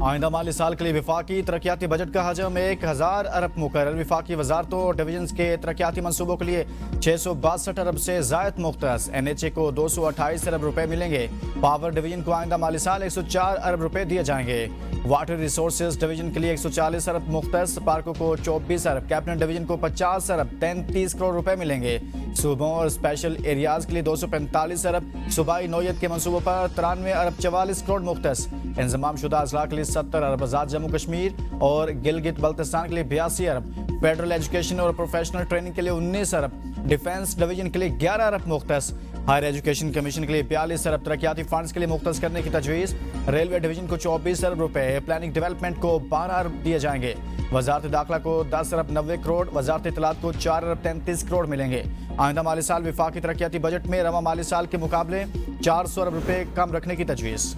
आइंदा माली साल के लिए विफाकी तरक्याती बजट का हजम 1000 अरब मुकर्रर। विफाकी वजारतों और डिवीजन के तरक्याती मनसूबों के लिए 662 अरब से जायद मुख्तस। NHA को 228 अरब रुपए मिलेंगे। पावर डिवीजन को आइंदा माली साल 104 अरब रुपए दिए जाएंगे। वाटर रिसोर्सेज डिवीजन के लिए 140 अरब मुख्तस। पार्कों को 24 अरब। कैबिनेट डिवीजन को 50 अरब 33 करोड़ रुपए मिलेंगे। सूबों और स्पेशल एरियाज के लिए 245 अरब। सूबाई नौयत के मनसूबों पर 93 अरब 44 करोड़ मुख्तस। इंजमाम शुदा अजला के लिए 70 अरब। आजाद जम्मू कश्मीर और गिलगित बल्तिस्तान के लिए 82 अरब। फेडरल एजुकेशन और प्रोफेशनल ट्रेनिंग के लिए 19 अरब। डिफेंस डिवीजन के लिए 11 अरब मुख्तस। हायर एजुकेशन कमीशन के लिए 42 अरब तरक्याती फंड्स के लिए मुख्तस करने की तजवीज़। रेलवे डिवीजन को 24 अरब रुपए। प्लानिंग डेवलपमेंट को 12 अरब दिए जाएंगे। वजारत दाखिला को 10 अरब 90 करोड़। वजारत इत्तलात को 4 अरब 33 करोड़ मिलेंगे। आइंदा माली साल विफाकी तरक्याती बजट में रवा माली साल के मुकाबले 400 अरब रुपए कम रखने की तजवीज़।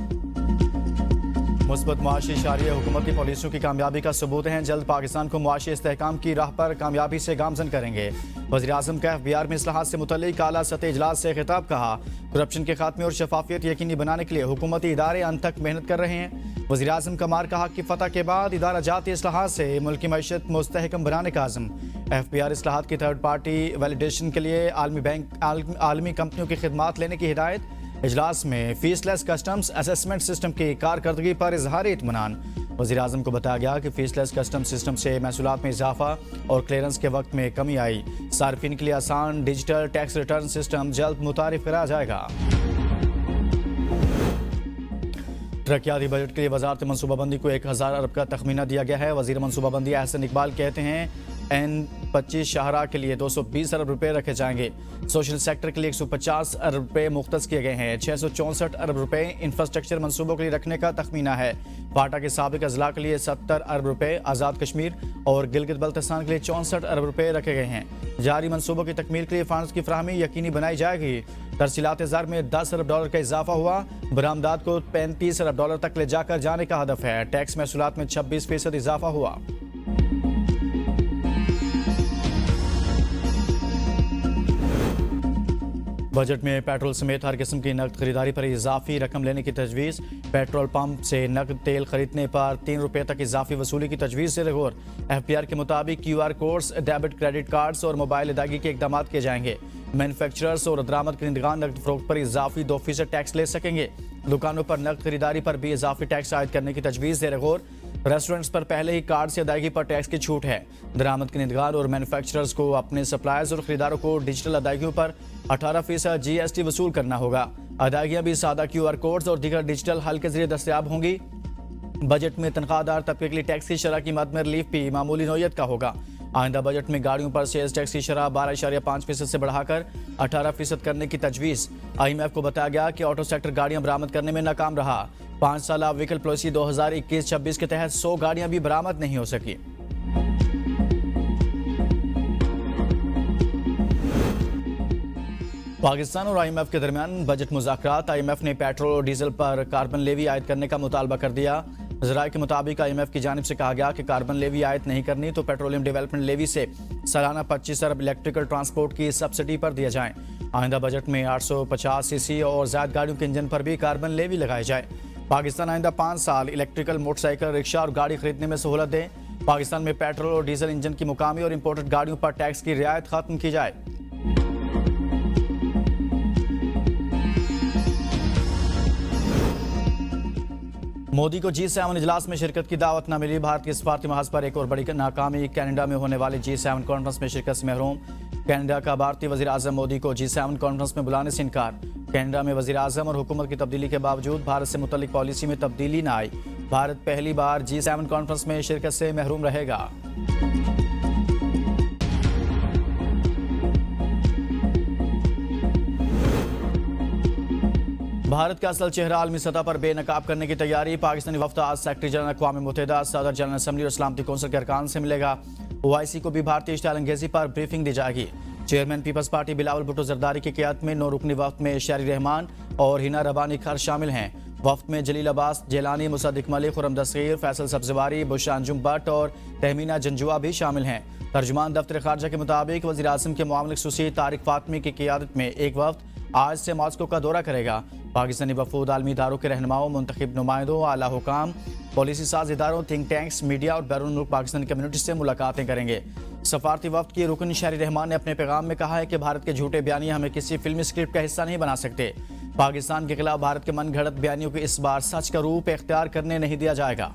मुस्बत मुआशी इशारे हुकूमती पॉलिसियों की कामयाबी का सबूत हैं। जल्द पाकिस्तान को मुआशी इस्तेहकाम की राह पर कामयाबी से गामजन करेंगे। वज़ीर-ए-आज़म का FBR में इस्लाहात से मुतल्लिक़ आला सतह इजलास से खिताब। कहा, करप्शन के खात्मे और शफाफियत यकीनी बनाने के लिए हुकूमती इदारे अंत तक मेहनत कर रहे हैं। वज़ीर-ए-आज़म का मार कहा कि फतह के बाद इदारा जाती इस्लाहात से मुल्क की मईशत मुस्तहकम बनाने का आज़म। FBR इस्लाहात की थर्ड पार्टी वैलिडेशन के लिए आलमी कंपनियों की खिदमात लेने की हिदायत। इजलास में फीसलेस कस्टम्स असेसमेंट सिस्टम की कारकर्दगी पर इजहार इत्मीनान। वज़ीर-ए-आज़म को बताया गया कि फीसलेस कस्टम सिस्टम से महसूलात में इजाफा और क्लियरेंस के वक्त में कमी आई। सार्फिन के लिए आसान डिजिटल टैक्स रिटर्न सिस्टम जल्द मुतारिफ कराया जाएगा। तरक्याती बजट के लिए वजारत मनसूबाबंदी को 1000 अरब का तखमीना दिया गया है। वजीर मनसूबाबंदी एहसन इकबाल कहते हैं N25 शाहरा के लिए 220 अरब रुपए रखे जाएंगे। सोशल सेक्टर के लिए 150 अरब रुपए मुख्तस किए गए हैं। 664 अरब रुपए इंफ्रास्ट्रक्चर मनसूबों के लिए रखने का तखमीना है। पाटा के साबिक अजला के लिए 70 अरब रुपए। आज़ाद कश्मीर और गिलगित बल्तिस्तान के लिए 64 अरब रुपए रखे गए हैं। जारी मनसूबों की तकमील के लिए फंड्स की फराहमी यकीनी बनाई जाएगी। तरसीलात ज़र में 10 अरब डॉलर का इजाफा हुआ। बरामदात को 35 अरब डॉलर तक ले जाकर जाने का हदफ है। टैक्स महसूलात में 26% इजाफा हुआ। बजट में पेट्रोल समेत हर किस्म की नकद खरीदारी पर इजाफी रकम लेने की तजवीज़। पेट्रोल पंप से नकद तेल खरीदने पर 3 रुपये तक इजाफी वसूली की तजवीज़ से गौर। FBR के मुताबिक QR codes, debit credit cards और मोबाइल अदायगी के इकदाम किए जाएंगे। मैन्युफैक्चरर्स और दरामद कंदगान नकद फरोख्त पर इजाफी 2% टैक्स ले सकेंगे। दुकानों पर नकद खरीदारी पर भी इजाफी टैक्स आयद करने की तजवीज़ से गौर। रेस्टोरेंट्स पर पहले ही कार्ड से अदायगी पर टैक्स की छूट है। दरामद कंदगान और मैन्युफैक्चरर्स को अपने सप्लायर्स और खरीदारों को डिजिटल अदायगियों पर 18% GST वसूल करना होगा। अदायगियां भी सादा QR कोड्स और दीगर डिजिटल हल के जरिए दस्तयाब होंगी। बजट में तनख्वाहदार तबके के लिए टैक्स की शरह की मद में रिलीफ भी मामूली नौयत का होगा। आइंदा बजट में गाड़ियों पर सेल्स टैक्स की शरह 12.5% से बढ़ाकर 18% करने की तजवीज़। IMF को बताया गया कि ऑटो सेक्टर गाड़ियां बरामद करने में नाकाम रहा। 5 साला व्हीकल पॉलिसी 2021-26 के तहत 100 गाड़ियां भी बरामद नहीं हो सकी। पाकिस्तान और IMF के दरमियान बजट मुज़ाकरात। IMF ने पेट्रोल और डीजल पर कार्बन लेवी आयद करने का मुतालबा कर दिया। ज़राए के मुताबिक IMF की जानिब से कहा गया कि कार्बन लेवी आयद नहीं करनी तो पेट्रोलियम डेवलपमेंट लेवी से सालाना 25 अरब इलेक्ट्रिकल ट्रांसपोर्ट की सब्सिडी पर दिया जाए। आइंदा बजट में 850 cc और ज़ायद गाड़ियों के इंजन पर भी कार्बन लेवी लगाई जाए। पाकिस्तान आइंदा 5 साल इलेक्ट्रिकल मोटरसाइकिल, रिक्शा और गाड़ी खरीदने में सहूलत दे। पाकिस्तान में पेट्रोल और डीजल इंजन की मुकामी और इंपोर्टेड गाड़ियों पर टैक्स की रियायत खत्म की जाए। मोदी को G7 इजलास में शिरकत की दावत न मिली। भारत के सफारती महाज पर एक और बड़ी नाकामी। कनाडा में होने वाले G7 कॉन्फ्रेंस में शिरकत से महरूम। कनाडा का भारतीय वज़ीर-ए-आज़म मोदी को G7 कॉन्फ्रेंस में बुलाने से इनकार। कनाडा में वज़ीर-ए-आज़म और हुकूमत की तब्दीली के बावजूद भारत से मुतल्लिक पॉलिसी में तब्दीली न आई। भारत पहली बार G7 कॉन्फ्रेंस में शिरकत से महरूम रहेगा। भारत का असल चेहरा आलमी सतह पर बेनकाब करने की तैयारी। पाकिस्तानी वफ्द आज सेक्रेटरी जनरल अक़वाम मुत्तहिदा, सदर जनरल असम्बली और सलामती कौंसिल के अरकान से मिलेगा। OIC को भी भारतीय इश्तिहाल अंगेजी पर ब्रीफिंग दी जाएगी। चेयरमैन पीपल्स पार्टी बिलावल भुट्टो जरदारी की क़ियादत में 9 रुकनी वफ्द में शहरी रहमान और हिना रबानी खर शामिल हैं। वफ्द में जलील अब्बास जेलानी, मुसद्दिक मलिक, खुर्रम दस्तगीर, फैसल सब्ज़वारी, बुशरा अंजुम भट्ट और तहमीना जंजुआ भी शामिल हैं। तर्जुमान दफ्तर खारजा के मुताबिक वज़ीर-ए-आज़म के मुआविन ख़ुसूसी तारिक फ़ातमी की क़ियादत में एक वफ्द आज से मॉस्को का दौरा करेगा। पाकिस्तानी वफूद आलमी इदारों के रहनुमाओं, मुंतखब नुमाइंदों, आला हुकाम, पॉलिसी साज इदारों, थिंक टैंक्स, मीडिया और बैरून मुल्क पाकिस्तानी कम्युनिटी से मुलाकातें करेंगे। सफारती वफ्द की रुकन शहरी रहमान ने अपने पैगाम में कहा है कि भारत के झूठे बयानी हमें किसी फिल्मी स्क्रिप्ट का हिस्सा नहीं बना सकते। पाकिस्तान के खिलाफ भारत के मन घड़त बयानियों को इस बार सच का रूप इख्तियार करने नहीं दिया जाएगा।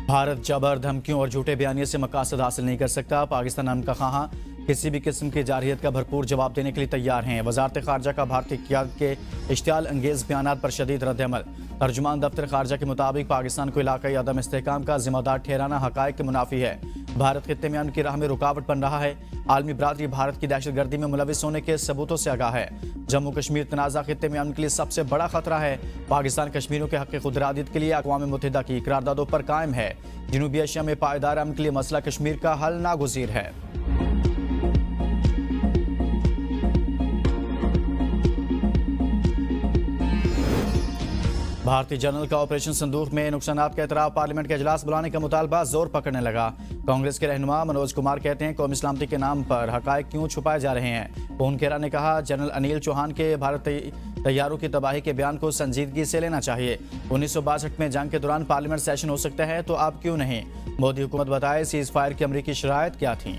भारत जबर, धमकियों और झूठे बयानियों से मकासद हासिल नहीं कर सकता। पाकिस्तान अमन का ख़्वाह किसी भी किस्म की जारहियत का भरपूर जवाब देने के लिए तैयार हैं। वजारत खारजा का भारतीय क़यादत के इश्तियाल अंगेज़ बयानात पर शदीद रद्द-ए-अमल। तर्जुमान दफ्तर खारजा के मुताबिक पाकिस्तान को इलाकाई अदम इस्तेहकाम का जिम्मेदार ठहराना हक़ाइक़ के मुनाफी है। भारत खित्ते में अमन की राह में रुकावट बन रहा है। आलमी बरादरी भारत की दहशतगर्दी में मुलविस होने के सबूतों से आगाह है। जम्मू कश्मीर तनाज़ा खित्ते में अमन के लिए सबसे बड़ा खतरा है। पाकिस्तान कश्मीरियों के हक़ खुद इरादत के लिए अक़वाम मुत्तहिदा की करारदादों पर कायम है। जनूबी एशिया में पायदार अमन के लिए मसला कश्मीर का हल नागुज़ीर है। भारतीय जनरल का ऑपरेशन संदूक में नुकसानात का एतराफ़, पार्लियामेंट का इजलास बुलाने का मुतालबा जोर पकड़ने लगा। कांग्रेस के रहनुमा मनोज कुमार कहते हैं कौमी सलामती के नाम पर हक़ाइक़ क्यों छुपाए जा रहे हैं। पून खेरा ने कहा जनरल अनिल चौहान के भारत तैयारों की तबाही के बयान को संजीदगी से लेना चाहिए। 1962 में जंग के दौरान पार्लियामेंट सेशन हो सकता है तो अब क्यों नहीं। मोदी हुकूमत बताए सीज़ फायर की अमरीकी शराइत क्या थी।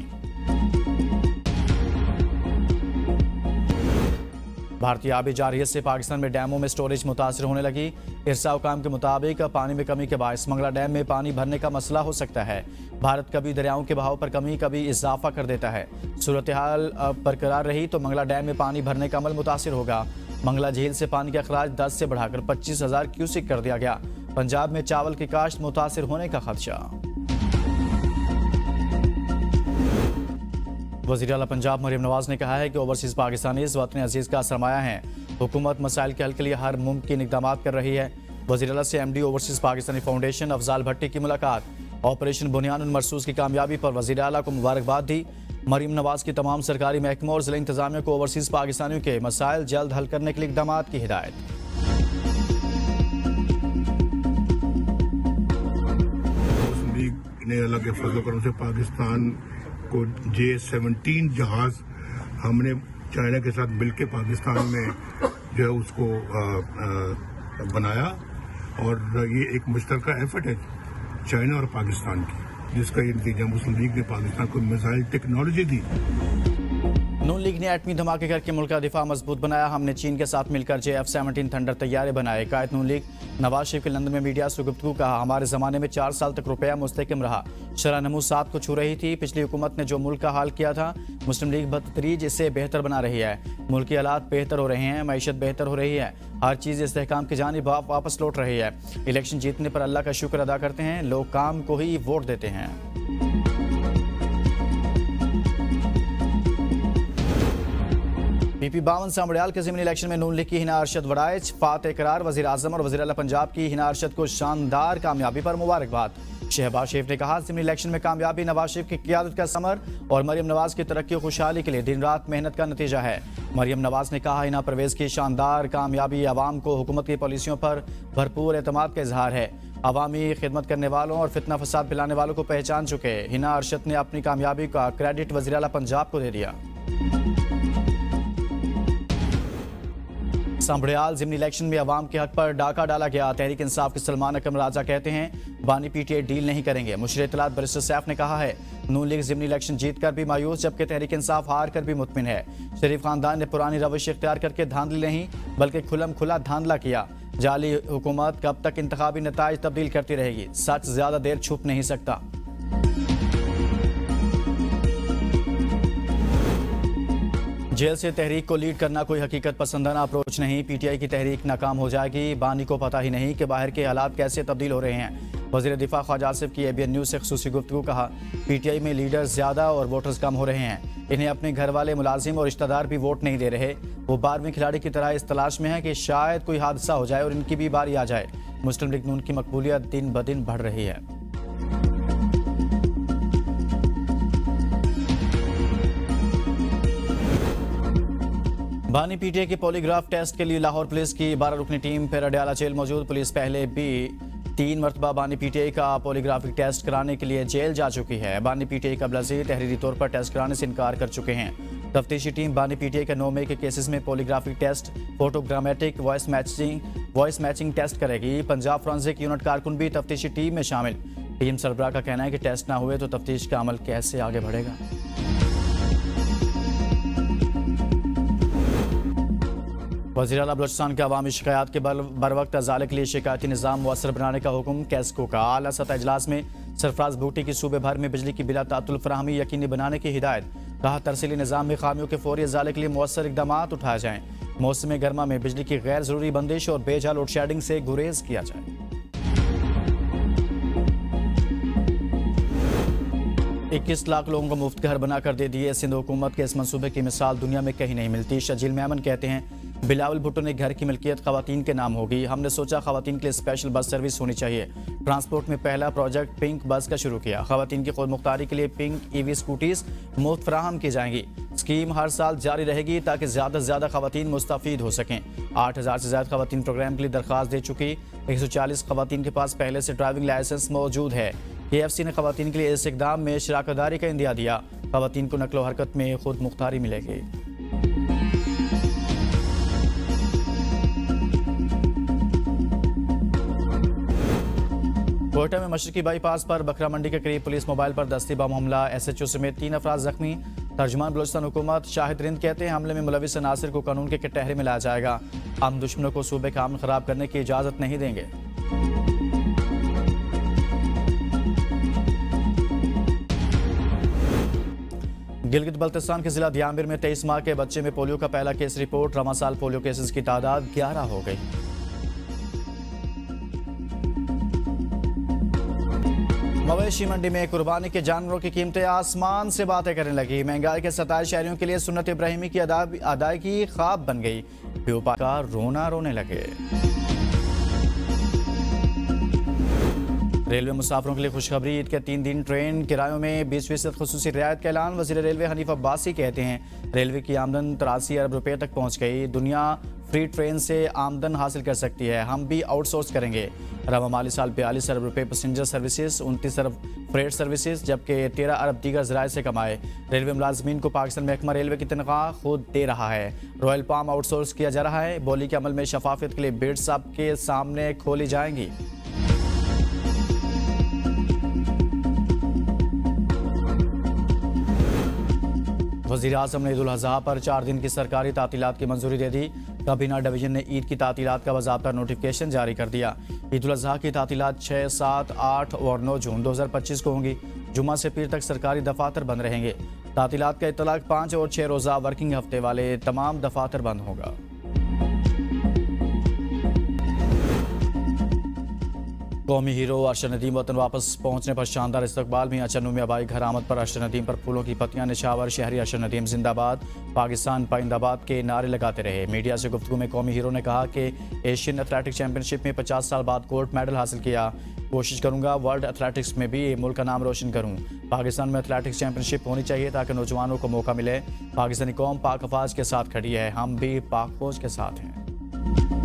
भारतीय आबी जारहियत से पाकिस्तान में डैमों में स्टोरेज मुतासर होने लगी। इरसा हुकाम के मुताबिक पानी में कमी के बायस मंगला डैम में पानी भरने का मसला हो सकता है। भारत कभी दरियाओं के बहाव पर कमी कभी इजाफा कर देता है। सूरत हाल बरकरार रही तो मंगला डैम में पानी भरने का अमल मुतासर होगा। मंगला झील से पानी का अखराज 10 से बढ़ाकर 25,000 क्यूसिक कर दिया गया। पंजाब में चावल की काश्त मुतासर होने का खदशा। वज़ीर आला पंजाब मरियम नवाज ने कहा है कि ओवरसीज़ पाकिस्तानी इस वतन अजीज़ का सरमाया हैं। हुकूमत मसाइल के हल के लिए हर मुमकिन इक़दाम कर रही है। वज़ीर आला से MD overseas Pakistani foundation Afzal Bhatti की मुलाकात। ऑपरेशन बुनियानुल मरसूस की कामयाबी पर वज़ीर आला को मुबारकबाद दी। मरियम नवाज की तमाम सरकारी महकमों और ज़िला इंतज़ामिया को ओवरसीज़ पाकिस्तानियों के मसाइल जल्द हल करने के लिए इक़दाम की हिदायत। मुस्लिम लीग ने अल्लाह के फजल करम से पाकिस्तान को J-17 जहाज हमने चाइना के साथ मिलकर पाकिस्तान में जो है उसको बनाया और ये एक मुश्तरका एफर्ट है चाइना और पाकिस्तान की, जिसका ये नतीजा मुस्लिम लीग ने पाकिस्तान को मिसाइल टेक्नोलॉजी दी। नून लीग ने एटमी धमाके करके मुल्क का दिफा मजबूत बनाया। हमने चीन के साथ मिलकर J-17 थंडर तैयारे बनाए। कायद नून लीग नवाज शरीफ के लंदन में मीडिया से गुफ्तगू कहा हमारे ज़माने में 4 साल तक रुपया मुस्तहकम रहा, शरह नमू 7 को छू रही थी। पिछली हुकूमत ने जो मुल्क का हाल किया था मुस्लिम लीग बतदरीज इसे बेहतर बना रही है। मुल्क के हालात बेहतर हो रहे हैं, मईशत बेहतर हो रही है, हर चीज़ इस्तेहकाम की जानिब वापस लौट रही है। इलेक्शन जीतने पर अल्लाह का शुक्र अदा करते हैं, लोग काम को ही वोट देते हैं। PP 52 सांबड़ियाल के ज़िमनी इलेक्शन में नून लीग की हिना अरशद वड़ाइच फातह करार। वज़ीर आज़म और वज़ीर आला पंजाब की हिना अरशद को शानदार कामयाबी पर मुबारकबाद। शहबाज शरीफ ने कहा ज़िमनी इलेक्शन में कामयाबी नवाज शरीफ की क़यादत का समर और मरियम नवाज की तरक्की और खुशहाली के लिए दिन रात मेहनत का नतीजा है। मरियम नवाज ने कहा हिना परवेज़ की शानदार कामयाबी आवाम को हुकूमत की पॉलिसियों पर भरपूर एतमाद का इजहार है। अवामी खिदमत करने वालों और फितना फसाद फैलाने वालों को पहचान चुके हिना अरशद ने अपनी कामयाबी का क्रेडिट वज़ीर आला पंजाब को दे दिया। सांबड़ियाल ज़िमनी इलेक्शन में अवाम के हक पर डाका डाला गया। तहरीक इंसाफ के सलमान अकरम राजा कहते हैं बानी PTI डील नहीं करेंगे। मुशर इत्तलात बैरिस्टर सैफ ने कहा है नून लीग ज़िमनी इलेक्शन जीत कर भी मायूस, जबकि तहरीक इंसाफ हार कर भी मुतमिन है। शरीफ खानदान ने पुरानी रवश इख्तियार करके धांधली नहीं बल्कि खुलम खुला धांधला किया। जाली हुकूमत कब तक इंतखाबी नताइज तब्दील करती रहेगी, सच ज़्यादा देर छुप नहीं सकता। जेल से तहरीक को लीड करना कोई हकीकत पसंदाना अप्रोच नहीं। PTI की तहरीक नाकाम हो जाएगी। बानी को पता ही नहीं कि बाहर के हालात कैसे तब्दील हो रहे हैं। वज़ीर दिफा ख्वाजा आसिफ की ABN न्यूज़ से खुसूसी गुफ्तगू कहा PTI में लीडर्स ज़्यादा और वोटर्स कम हो रहे हैं। इन्हें अपने घर वाले, मुलाजिम और रिश्तेदार भी वोट नहीं दे रहे। वो 12वीं खिलाड़ी की तरह इस तलाश में है कि शायद कोई हादसा हो जाए और इनकी भी बारी आ जाए। मुस्लिम लीग नून की मकबूलियत दिन ब दिन बढ़ रही है। बानी PTI के पॉलीग्राफ टेस्ट के लिए लाहौर पुलिस की 12 रुकनी टीम फिर अडयाला जेल मौजूद। पुलिस पहले भी 3 मरतबा बानी पीटीआई का पॉलीग्राफिक टेस्ट कराने के लिए जेल जा चुकी है। बानी पीटीआई का अब्दुल तहरीरी तौर पर टेस्ट कराने से इनकार कर चुके हैं। तफ्तीशी टीम बानी पीटीआई के 9 मई के केसेस में polygraphic test, photogrammetric, voice matching test करेगी। पंजाब फॉरेंसिक यूनिट कारकुन भी तफ्तीशी टीम में शामिल। टीम सरबराह का कहना है कि टेस्ट ना हुए तो तफ्तीश का अमल कैसे आगे बढ़ेगा। वज़ीर आला बलूचिस्तान के अवामी शिकायत के बरवक्त अजाले के लिए शिकायती निज़ाम मुअस्सर बनाने का हुक्म कैस्को का। आला सतह इजलास में सरफराज भुट्टी की सूबे भर में बिजली की बिला तातुल फराहमी यकीनी बनाने की हिदायत। कहा तरसीली निज़ाम में खामियों के फौरी अजाले के लिए मुअस्सर इकदाम उठाए जाएँ। मौसम गर्मा में बिजली की गैर ज़रूरी बंदिश और बेजा लोड शेडिंग से गुरेज किया जाए। 21 लाख लोगों को मुफ्त घर बनाकर दे दिए। सिंध हुकूमत के इस मंसूबे की मिसाल दुनिया में कहीं नहीं मिलती। शजील मेमन कहते हैं, बिलावल भुट्टो ने घर की मिल्कियत खवातीन के नाम होगी। हमने सोचा खवातीन के लिए स्पेशल बस सर्विस होनी चाहिए। ट्रांसपोर्ट में पहला प्रोजेक्ट पिंक बस का शुरू किया। खवातीन की खुद मुख्तारी के लिए पिंक ईवी स्कूटीज मुफ्त फराहम की जाएंगी। स्कीम हर साल जारी रहेगी ताकि ज़्यादा से ज़्यादा खवातीन मुस्तफ़ीद हो सकें। 8000 से ज़्यादा खवातीन प्रोग्राम के लिए दरख्वास्त दे चुकी। 140 खवातीन के पास पहले से ड्राइविंग लाइसेंस मौजूद है। KFC ने खवातीन के लिए इस इक़दाम में शराकतदारी का इंदिया दिया। खवातीन को नकलो हरकत में खुद मुख्तारी मिलेगी। कोयटा में मशरकी बाईपास पर बकरा मंडी के करीब पुलिस मोबाइल पर दस्ती बम हमला। SHO समेत 3 अफराद जख्मी। तर्जुमान बलूचिस्तान हुकूमत शाहिद रिंद कहते हैं, हमले में मुलविस अनासिर को कानून के कटहरे में लाया जाएगा। हम दुश्मनों को सूबे का अमन खराब करने की इजाज़त नहीं देंगे। गिलगित बल्तिस्तान के जिला दियामिर में 23 माह के बच्चे में पोलियो का पहला केस रिपोर्ट। रवां साल पोलियो केसेस की तादाद 11 हो गई। मवेशी मंडी में कुर्बानी के जानवरों की कीमतें आसमान से बातें करने लगी। महंगाई के 27 शहरियों के लिए सुन्नत इब्राहिमी की अदायगी ख्वाब बन गई। प्यूपा का रोना रोने लगे। रेलवे मुसाफिरों के लिए खुशखबरी। ईद के 3 दिन ट्रेन किरायों में 20% खुसूसी रियायत का ऐलान। वज़ीर रेलवे हनीफ अब्बासी कहते हैं, रेलवे की आमदन 83 अरब रुपए तक पहुंच गई। दुनिया फ्री ट्रेन से आमदन हासिल कर सकती है। हम भी आउटसोर्स करेंगे। रवा माली साल 42 अरब रुपए पैसेंजर सर्विसेज, 29 अरब फ्रेट सर्विसेज, जबकि 13 अरब दीगर ज़राए से कमाए। रेलवे मुलाजमीन को पाकिस्तान महकमा रेलवे की तनख्वाह खुद दे रहा है। रॉयल पाम आउटसोर्स किया जा रहा है। बोली के अमल में शफाफियत के लिए बिड्स सबके सामने खोली जाएंगी। वज़ीर आज़म ने ईद उल अज़हा पर 4 दिन की सरकारी तातीलात की मंजूरी दे दी। काबीना डिवीजन ने ईद की तातीलात का बाज़ाब्ता नोटिफिकेशन जारी कर दिया। ईद उल अज़हा की तातीलात 6, 7, 8 और 9 जून 2025 को होंगी। जुम्मा से पीर तक सरकारी दफातर बंद रहेंगे। तातीलात का इतलाक 5 और 6 रोज़ा वर्किंग हफ्ते वाले तमाम दफातर बंद होगा। कौमी हीरो अरशद नदीम वतन वापस पहुंचने पर शानदार इस्तकबाल। मियां चन्नू में आबाई घर आमद पर अरशद नदीम पर फूलों की पत्तियां निछावर। शहरी अरशद नदीम जिंदाबाद, पाकिस्तान पाइंदाबाद के नारे लगाते रहे। मीडिया से गुफ्तगू में कौमी हीरो ने कहा कि एशियन एथलेटिक्स चैंपियनशिप में 50 साल बाद गोल्ड मेडल हासिल किया। कोशिश करूंगा वर्ल्ड एथलेटिक्स में भी मुल्क का नाम रोशन करूं। पाकिस्तान में एथलेटिक्स चैंपियनशिप होनी चाहिए ताकि नौजवानों को मौका मिले। पाकिस्तानी कौम पाक अफवाज के साथ खड़ी है। हम भी पाक फौज के साथ हैं।